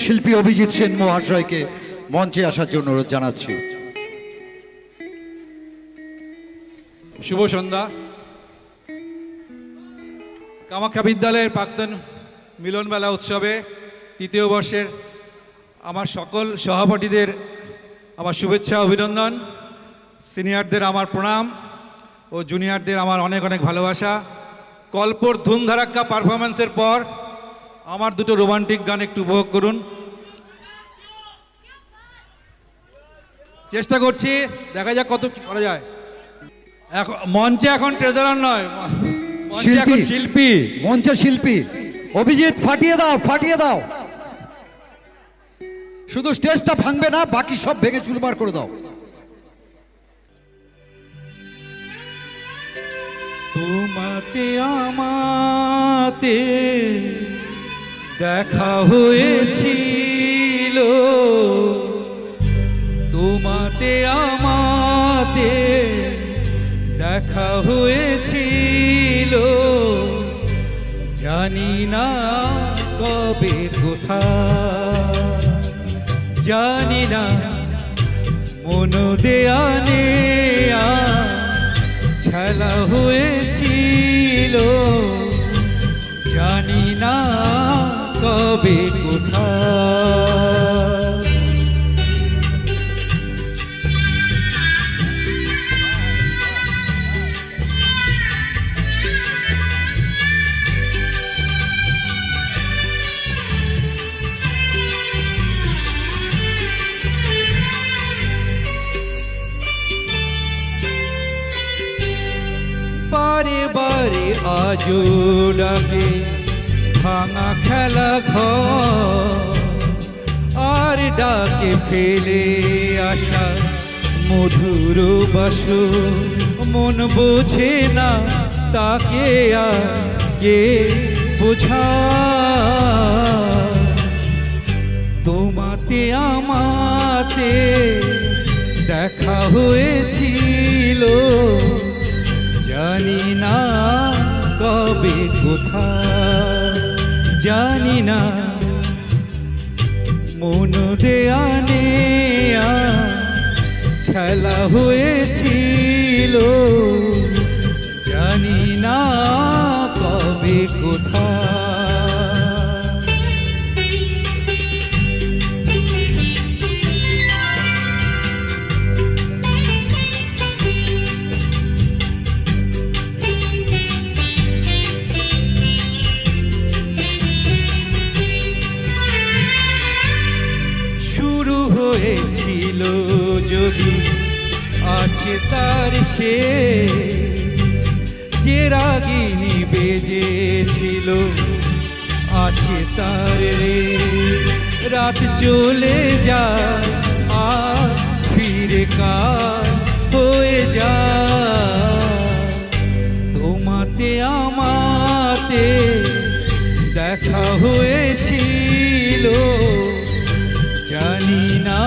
শিল্পী অভিজিৎ সেন মহাশয়কে মঞ্চে আসার জন্য অনুরোধ জানাচ্ছি। শুভ সন্ধ্যা। কামাখ্যা বিদ্যালয়ের প্রাক্তন মিলনমেলা উৎসবে তৃতীয় বর্ষের আমার সকল সহপাঠীদের আমার শুভেচ্ছা অভিনন্দন। সিনিয়রদের আমার প্রণাম ও জুনিয়রদের আমার অনেক অনেক ভালোবাসা। কল্পর ধুমধারাক্কা পারফরমেন্সের পর আমার দুটো রোমান্টিক গান একটু উপভোগ করুন। চেষ্টা করছি, দেখা যাক কত করা যায়। এখন মঞ্চে এখন ট্রেজারার নয়, মঞ্চে এখন শিল্পী। মঞ্চে শিল্পী অভিজিৎ, ফাটিয়ে দাও, ফাটিয়ে দাও। শুধু স্টেজটা ভাঙবে না, বাকি সব ভেঙে চুরমার করে দাও। তোমাতে আমাতে দেখা হয়েছিল, তোমাতে আমাতে দেখা হয়েছিল, জানি না কবে কোথায়, জানি না মন দেয়া নেয়া খেলা হয়েছিল, জানি না কবে কোথায়। বারে বারে আজো ডাকে ভাঙা খেলা ঘর, আর ডাকে ফেলে আসা মধুর বাসর। মন বোঝে না তাকে আর কে বোঝা, তোমাতে আমাতে দেখা হয়েছিল, জানি না কবে কোথায়, জানি না মন দেয়া নেয়া খেলা হয়েছিল, জানি না কবে কোথায়। হয়েছিল যদি আছে তার সে, যে রাগিনী বেজেছিল আছে তার রে। রাত চলে যায় আর ফিরে কাল হয়ে যায়, তোমাতে আমাতে দেখা হয়েছিল, জানি না